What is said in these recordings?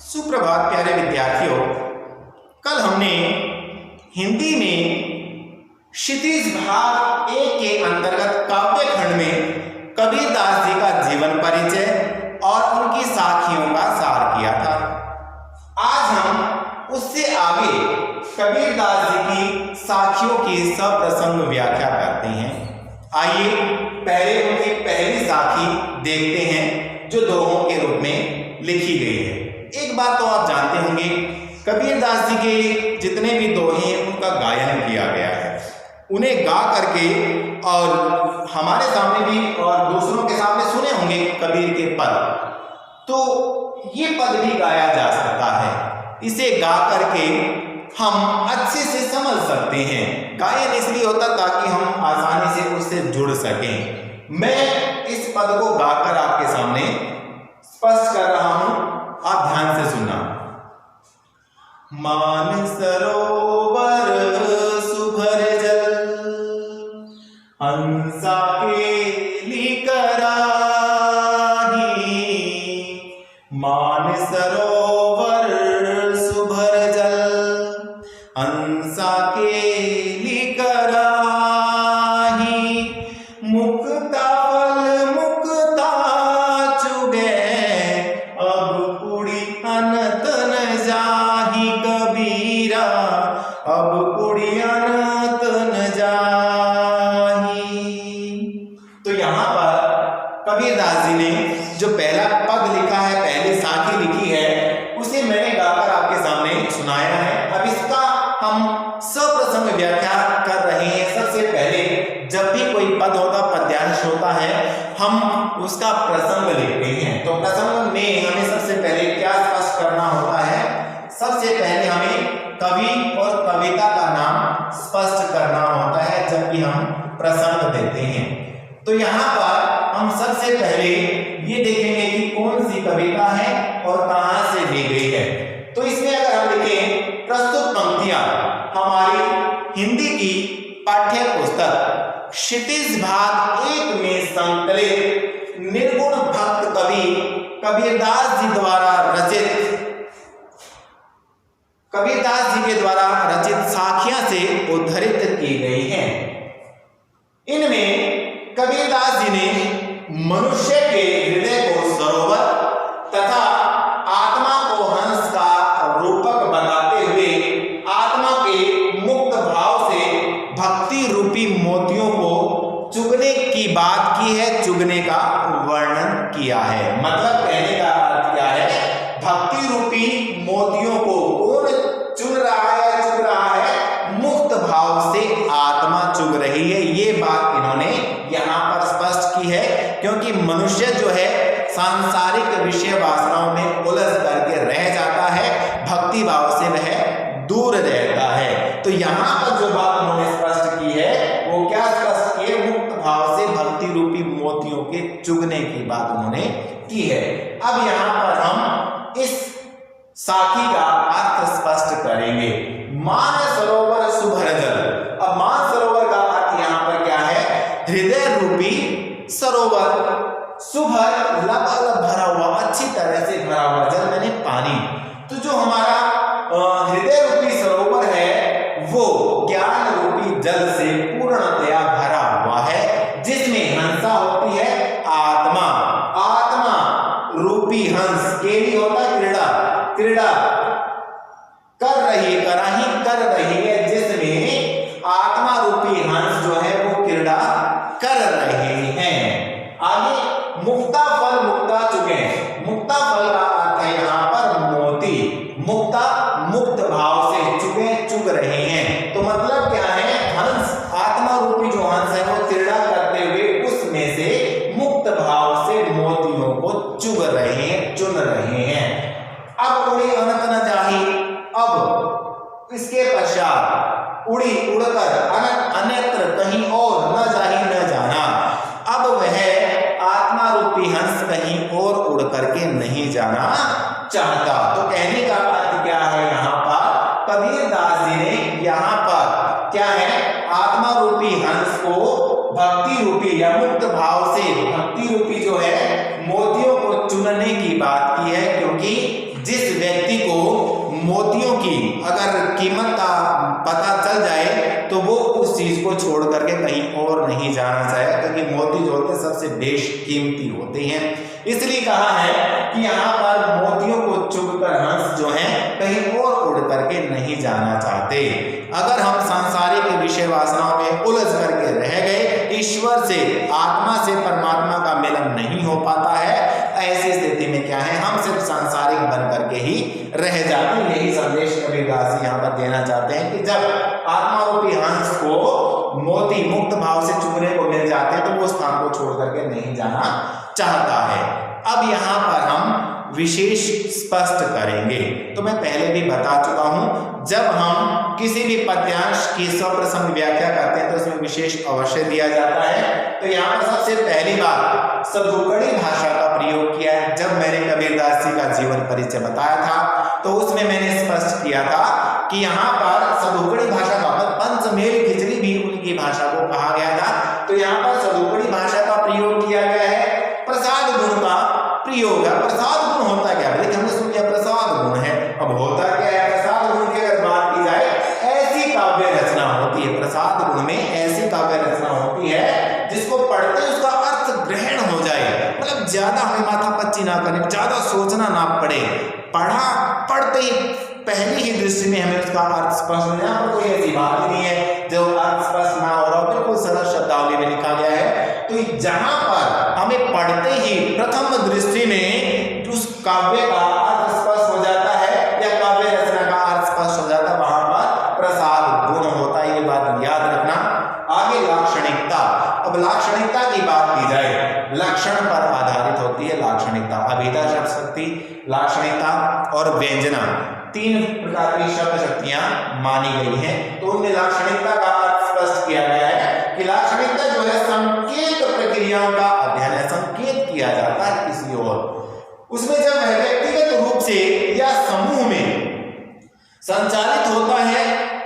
सुप्रभात प्यारे विद्यार्थियों। कल हमने हिंदी में क्षितिज भाग 1 के अंतर्गत काव्य खंड में कबीरदास जी का जीवन परिचय और उनकी साखियों का सार किया था। आज हम उससे आगे कबीरदास जी की साखियों की सप्रसंग व्याख्या करते हैं। आइए पहले उनकी पहली साखी देखते हैं जो दोहों के रूप में लिखी गई है। एक बात तो आप जानते होंगे, कबीरदास जी के जितने भी दोहे हैं उनका गायन किया गया है। उन्हें गा करके और हमारे सामने भी और दूसरों के सामने सुने होंगे कबीर के पद, तो ये पद भी गाया जा सकता है। इसे गा करके हम अच्छे से समझ सकते हैं। गायन इसलिए होता ताकि हम आसानी से उससे जुड़ सकें। मैं इस पद को गाकर आपके सामने स्पष्ट कर रहा हूं, आप ध्यान से सुनना। मान सरोवर सुभर जल, हंसा केली कराही। मान सरोवर सुभर जल, हंसा केली कराही। मुक्ता फल मुक्ता चुगे, अब कुड़ी अनत न जाही कबीरा, अब कुड़ी अनत न जाही। तो यहां पर कबीरदास जी ने जो पहला पद लिखा है, पहली साखी लिखी है, उसे मैंने गाकर आपके सामने सुनाया है। अब इसका हम सप्रसंग व्याख्या कर रहे हैं। सबसे पहले जब भी कोई पद होता, पद्यांश होता है, हम उसका प्रसंग लिखते हैं। तो प्रसंग में हमें सबसे पहले क्या स्पष्ट करना होता है? सबसे पहले हमें कवि और कविता का नाम स्पष्ट करना होता है जब भी हम प्रसंग देते हैं। तो यहाँ पर हम सबसे पहले ये देखेंगे कि कौन सी कविता है और कहां से ली गई है। तो इसमें अगर हम लिखें, प्रस्तुत पंक्तियां हमारी हिंदी की पाठ्य पुस्तक क्षितिज भाग 1 में संकलित निर्गुण भक्त कवि कबीरदास जी द्वारा रचित, कबीरदास जी के द्वारा रचित साखियां से उद्धृत की गई हैं। इनमें कबीरदास जी ने मनुष्य के हृदय को सरोवर तथा आत्मा को हंस का रूपक बताते हुए आत्मा के मुक्त भाव से भक्ति रूपी मोतियों को चुगने की बात की है, चुगने का वर्णन किया है। मतलब कहने का अर्थ क्या है? भक्ति रूपी मोतियों को कौन चुन रहा है, चुग रहा है? मुक्त भाव से आत्मा चुग रही है। ये बात इन्होंने यहां पर स्पष्ट की है, क्योंकि मनुष्य जो है सांसारिक विषय वासनाओं में उलझ करके रह जाता है, भक्ति भाव से वह दूर रहता है। तो यहां पर जो बात उन्होंने स्पष्ट की है वो क्या स्पष्ट की है? मुक्त भाव से भक्ति रूपी मोतियों के चुगने की बात उन्होंने की है। अब यहां पर हम इस साखी का अर्थ स्पष्ट करेंगे। मान सरोवर सुभर जल। अब मान सरोवर का अर्थ यहां पर क्या है? हृदय रूपी सरोवर। सुभर लबालब भरा हुआ, अच्छी तरह से भरा हुआ जल मैंने पानी। तो जो हमारा हृदय रूपी सरोवर है वो ज्ञान रूपी जल से पूर्णतया भरा हुआ है, जिसमें हंसा होती है आत्मा। आत्मा रूपी हंस, केली होता है क्रीड़ा, क्रीड़ा कर रही है, कराही कर रही है, जिसमें आत्मा रूपी हंस जो है वो क्रीड़ा कर रहे हैं। आगे मुक्ता फल मुक्ता चुगे। मुक्ता फल का अर्थ है यहां पर मोती। मुक्ता मुक्त भाव से, चुगे चुग रहे हैं। तो मतलब क्या है? हंस, आत्मा रूपी जो हंस है वो क्रीड़ा करते हुए उसमें से मुक्त भाव से मोतियों को चुग रहे हैं, चुन रहे हैं। अब उड़ी अनंत न जाही। अब इसके पश्चात उड़ी, उड़कर, अन्यत्र कहीं और, न जाही न जाना। अब वह आत्मा रूपी हंस कहीं और उड़ करके नहीं जाना चाहता। तो कहने का अर्थ क्या है? यहाँ पर कबीरदास जी ने यहाँ पर क्या है? आत्मा रूपी हंस को भक्ति रूपी या मुक्त भाव से भक्ति रूपी जो है मोतियों को चुनने की बात की है, क्योंकि जिस व्यक्ति की अगर कीमत पता चल जाए तो वो उस चीज को छोड़ करके कहीं और नहीं जाना चाहे, क्योंकि मोती जो होते हैं सबसे बेशकीमती होते हैं। इसलिए कहा है कि यहाँ पर मोतियों को चुगकर हंस जो है कहीं और उड़ करके नहीं जाना चाहते। अगर हम सांसारिक विषय वासनाओं में उलझ करके रह गए, ईश्वर से, आत्मा से परमात्मा का मिलन नहीं हो पाता है, ऐसी स्थिति में क्या है, हम सिर्फ सांसारिक बन करके ही रह जाते हैं। यही संदेश कबीरदास जी यहाँ पर देना चाहते हैं कि जब आत्मा रूपी हंस को मोती मुक्त भाव से चुगने को मिल जाते हैं तो वो स्थान को छोड़ करके नहीं जाना चाहता है। अब यहाँ पर हम विशेष स्पष्ट करेंगे। तो मैं पहले भी बता चुका हूं, जब हम किसी भी पद्यांश की स्वप्रसंग व्याख्या करते हैं तो इसमें विशेष अवश्य दिया जाता है। तो यहाँ पर सबसे पहली बार सदुकड़ी भाषा का प्रयोग किया है। जब मैंने कबीरदास जी का जीवन परिचय बताया था तो उसमें मैंने स्पष्ट किया था कि यहाँ पर सदुकड़ी भाषा का पंचमेल खिचड़ी भी उनकी भाषा को कहा गया था। तो यहाँ पर सदुकड़ी भाषा का प्रयोग किया गया है। प्रसाद गुण का प्रयोग है। प्रसाद गुण होता क्या है, हमने सुन लिया प्रसाद गुण है, अब होता क्या है, प्रसाद गुण की अगर बात की जाए, ऐसी काव्य रचना होती है, प्रसाद गुण में ऐसी काव्य रचना होती है जिसको पढ़ते उसका अर्थ ग्रहण हो जाए, मतलब ज्यादा हमें माथा पच्ची ना करने, ज्यादा सोचना ना पड़े, पढ़ते ही पहली ही दृष्टि में हमें उसका अर्थ स्पष्ट हो जाए। पर कोई ऐसी बात ही नहीं है जो अर्थ स्पष्ट ना हो रहा, बिल्कुल सरल शब्दावली में लिखा गया है। तो जहां पर हमें पढ़ते ही प्रथम दृष्टि में उस काव्य का अर्थ स्पष्ट हो जाता है या काव्य रचना का अर्थ स्पष्ट हो जाता है, वहां पर प्रसाद गुण होता है, ये बात याद रखना। आगे लाक्षणिकता। अब लाक्षणिकता की बात की जाए, लक्षण पर आधारित होती है लाक्षणिकता। अभिधा शब्द शक्ति, लाक्षणिकता और व्यंजना, तीन प्रकार की शब्द शक्तियां मानी गई हैं। तो उनमें लाक्षणिकता का अर्थ स्पष्ट किया गया है कि लाक्षणिकता जो है संकेत प्रक्रियाओं का अध्ययन है, संकेत किया जाता है किसी और, उसमें जब वह व्यक्तिगत रूप से या समूह में संचालित होता है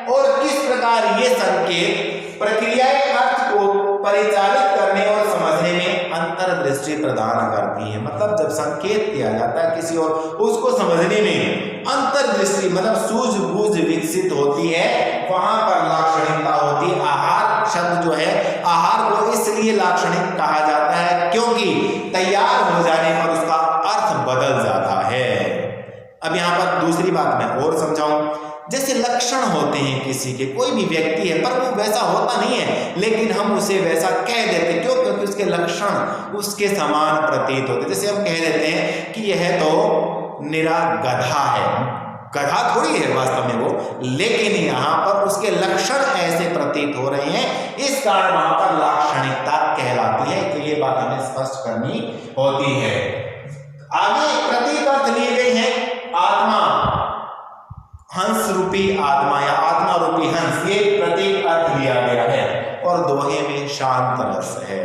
और किस प्रकार ये संकेत प्रक्रियाएं अर्थ को परिचालित करने और समझने में अंतर्दृष्टि प्रदान करती है। मतलब जब संकेत किया जाता है किसी और, उसको समझने में अंतर्दृष्टि मतलब सूझबूझ विकसित होती है, वहां पर लाक्षणिकता होती है। आहार शब्द जो है, आहार को इसलिए लाक्षणिक कहा जाता है क्योंकि तैयार हो जाने पर उसका अर्थ बदल जाता है। अब यहाँ पर दूसरी बात मैं और समझाऊं, जैसे लक्षण होते हैं किसी के, कोई भी व्यक्ति है पर वो वैसा होता नहीं है, लेकिन हम उसे वैसा कह देते, क्यों? क्योंकि उसके लक्षण उसके समान प्रतीत होते। जैसे हम कह देते हैं कि यह तो निरा गधा है, गधा थोड़ी है वास्तव में वो, लेकिन यहाँ पर उसके लक्षण ऐसे प्रतीत हो रहे हैं, इस कारण वहां पर लाक्षणिकता कहलाती है। तो ये बात हमें स्पष्ट करनी होती है। आगे प्रतीक अर्थ लिए गए हैं, आत्मा, हंस रूपी आत्मा या आत्मा रूपी हंस, ये प्रतीक अर्थ लिया गया है और दोहे में शांत रस है।